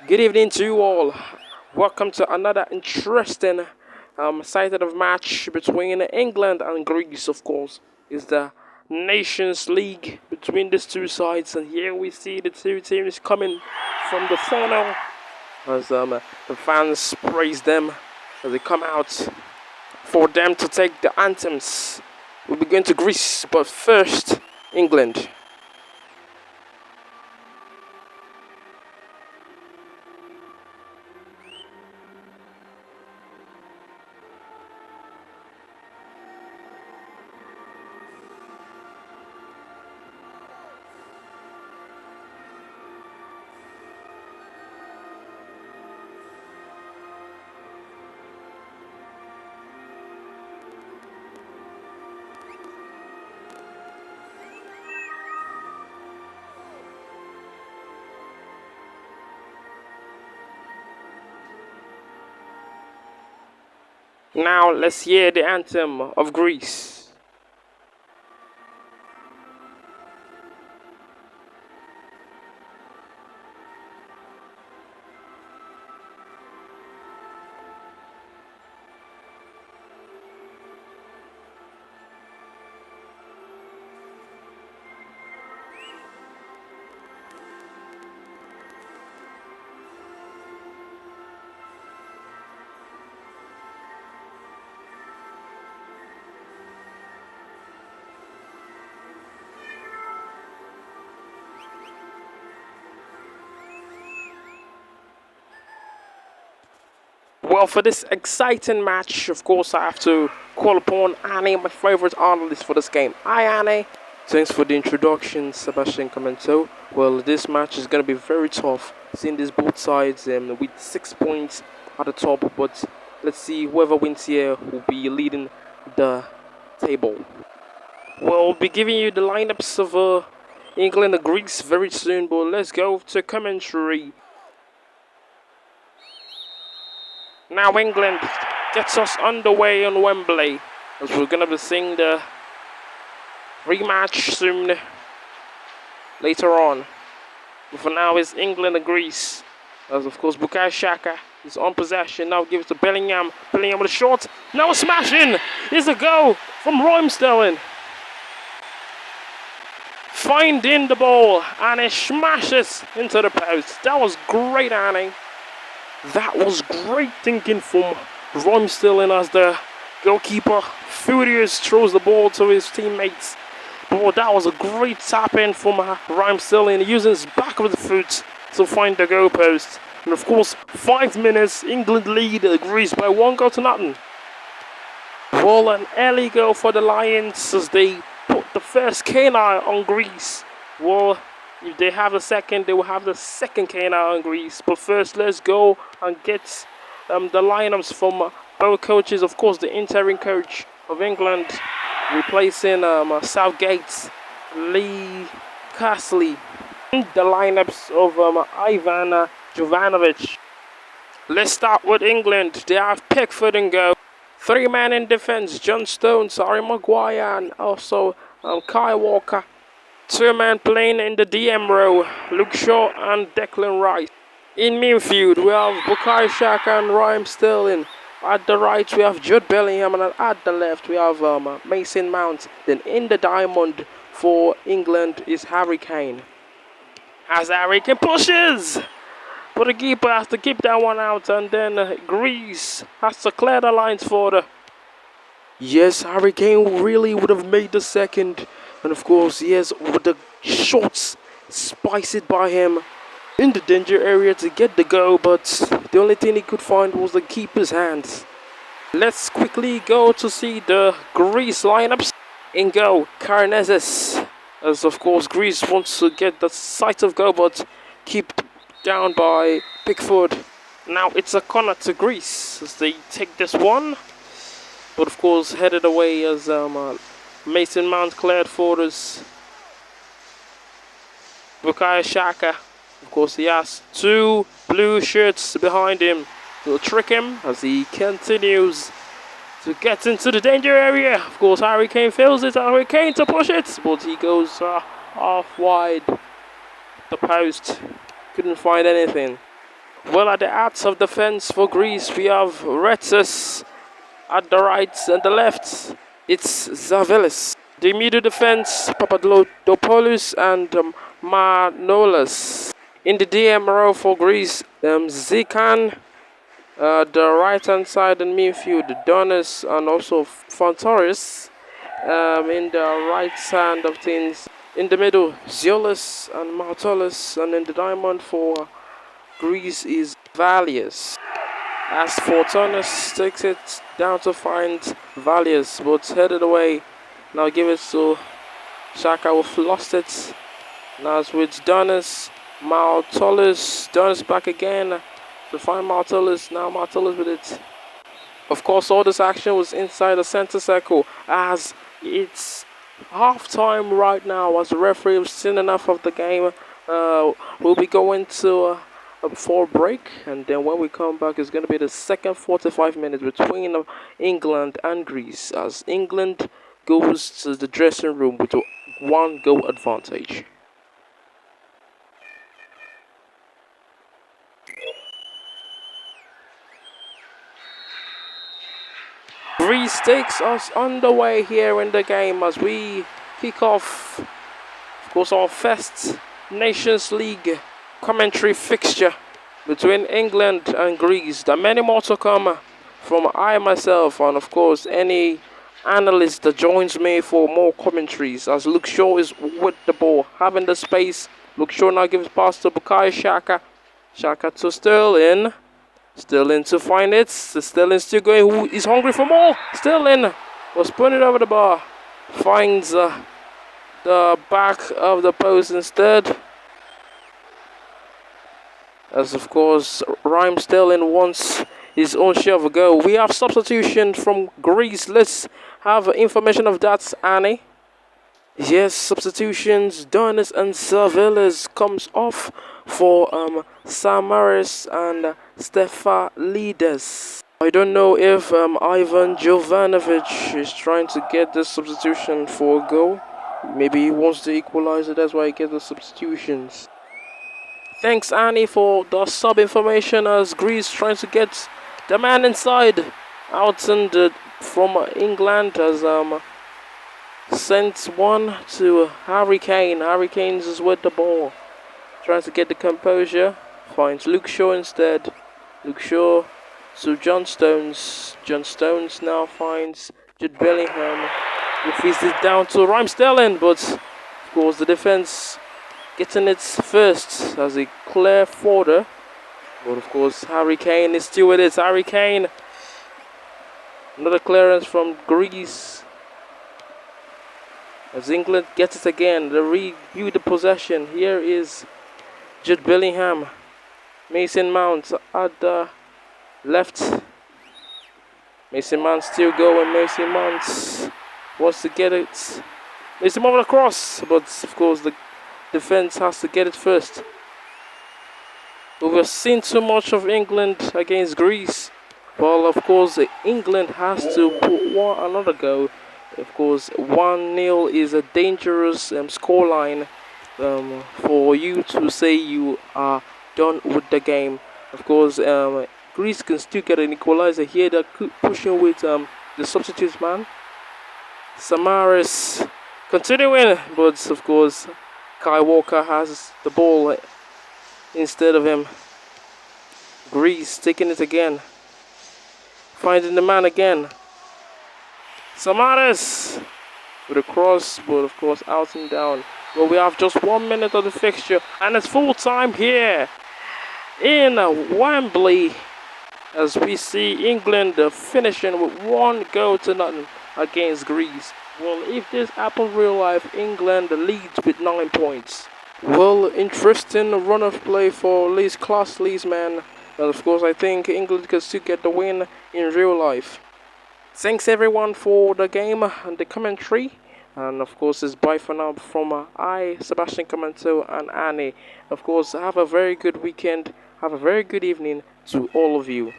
Good evening to you all. Welcome to another interesting sighted of match between England and Greece, of course. It's the Nations League between these two sides, and here we see the two teams coming from the funnel as the fans praise them as they come out for them to take the anthems. We'll be going to Greece, but first, England. Now let's hear the anthem of Greece. Well, for this exciting match, of course, I have to call upon Annie, my favorite analyst for this game. Hi, Annie. Thanks for the introduction, Sebastian Commento. Well, this match is going to be very tough, seeing these both sides with 6 points at the top. But let's see, whoever wins here will be leading the table. We'll be giving you the lineups of England and Greece very soon, but let's go to commentary. Now England gets us underway on Wembley, as we're going to be seeing the rematch soon later on. But for now, it's England and Greece, as of course Bukayo Saka is on possession. Now gives to Bellingham. Bellingham with a shot. Now a smash in. Here's a goal from Sterling. Finding the ball, and it smashes into the post. That was great, Annie. That was great thinking from Sterling as the goalkeeper. Furious throws the ball to his teammates. But that was a great tap in from Sterling, using his back of the foot to find the goal post. And of course, 5 minutes, England lead Greece by 1-0. Well, an early goal for the Lions as they put the first canine on Greece. Well, if they have the second, they will have the second canine on Greece. But first, let's go and get the lineups from both coaches. Of course, the interim coach of England, replacing Southgate's Lee Castley. The lineups of Ivan Jovanovic. Let's start with England. They have Pickford and go. 3 men in defense: John Stones, Harry Maguire, and also Kyle Walker. 2 men playing in the DM row: Luke Shaw and Declan Rice. In midfield, we have Bukayo Saka and Raheem Sterling. At the right, we have Jude Bellingham, and at the left, we have Mason Mount. Then in the diamond for England is Harry Kane. As Harry Kane pushes, but the keeper has to keep that one out, and then Greece has to clear the lines for the... Yes, Harry Kane really would have made the second. And of course, yes, with the shots spiced by him in the danger area to get the goal, but the only thing he could find was the keeper's hands. Let's quickly go to see the Greece lineups. In goal, Karnezes, as of course Greece wants to get the sight of goal, but keep down by Pickford. Now it's a corner to Greece as they take this one, but of course headed away as Mason Mount cleared for us. Bukayo Saka, of course, he has 2 blue shirts behind him to trick him as he continues to get into the danger area. Of course, Harry Kane feels it. Harry Kane to push it, but he goes half wide the post. Couldn't find anything. Well, at the outs of defense for Greece, we have Retus. At the right and the left, it's Zavelis. The middle defense, Papadopoulos and Manolas. In the DM row for Greece, Zikan. The right-hand side in midfield, Donis and also Fontoris. In the right hand of things, in the middle, Ziolis and Martolis. And in the diamond for Greece is Valius. As Fortunus takes it down to find Valius, but headed away. Now give it to Shaka, we've lost it. Now it's with Donis, Martolis. Donis back again to find Martolis. Now Martolis with it. Of course, all this action was inside the center circle as it's half-time right now. As the referee has seen enough of the game, we'll be going to for a break, and then when we come back, it's going to be the second 45 minutes between England and Greece as England goes to the dressing room with a 1-goal advantage. Greece takes us underway here in the game as we kick off, of course, our first Nations League commentary fixture between England and Greece. There are many more to come from I myself and of course any analyst that joins me for more commentaries as Luke Shaw is with the ball, having the space. Luke Shaw now gives pass to Bukayo Saka. Saka to Sterling. Sterling to find it. Sterling still going. Who is hungry for more? Sterling was putting it over the bar. Finds the back of the post instead. As of course, Raheem Sterling wants his own share of a goal. We have substitution from Greece. Let's have information of that, Annie. Yes, substitutions. Donis and Zavelis comes off for Samaris and Stefanides. I don't know if Ivan Jovanovic is trying to get this substitution for a goal. Maybe he wants to equalize it, that's why he gets the substitutions. Thanks, Annie, for the sub information as Greece trying to get the man inside. Out and from England as sent one to Harry Kane. Harry Kane is with the ball, trying to get the composure. Finds Luke Shaw instead. Luke Shaw to John Stones. John Stones now finds Jude Bellingham, who feeds it down to Raheem Sterling, but of course the defense getting it first as a clear forwarder. But of course Harry Kane is still with it. Harry Kane. Another clearance from Greece. As England gets it again, they review the possession. Here is Jude Bellingham. Mason Mount at the left. Mason Mount still going. Mason Mount wants to get it. Mason Mount across, but of course the defense has to get it first. But we've seen too much of England against Greece. Well, of course, England has to put another goal. Of course, 1-0 is a dangerous scoreline for you to say you are done with the game. Of course, Greece can still get an equalizer here. They're pushing with the substitute man. Samaris continuing, but of course, Kai Walker has the ball instead of him. Greece taking it again. Finding the man again. Samaris with a cross, but of course out and down. Well, we have just 1 minute of the fixture, and it's full time here in Wembley as we see England finishing with 1-0 against Greece. Well, if this happened real life, England leads with 9 points. Well, interesting run of play for Lee's man. And of course, I think England can still get the win in real life. Thanks everyone for the game and the commentary. And of course, it's bye for now from I, Sebastian Commento, and Annie. Of course, have a very good weekend. Have a very good evening to all of you.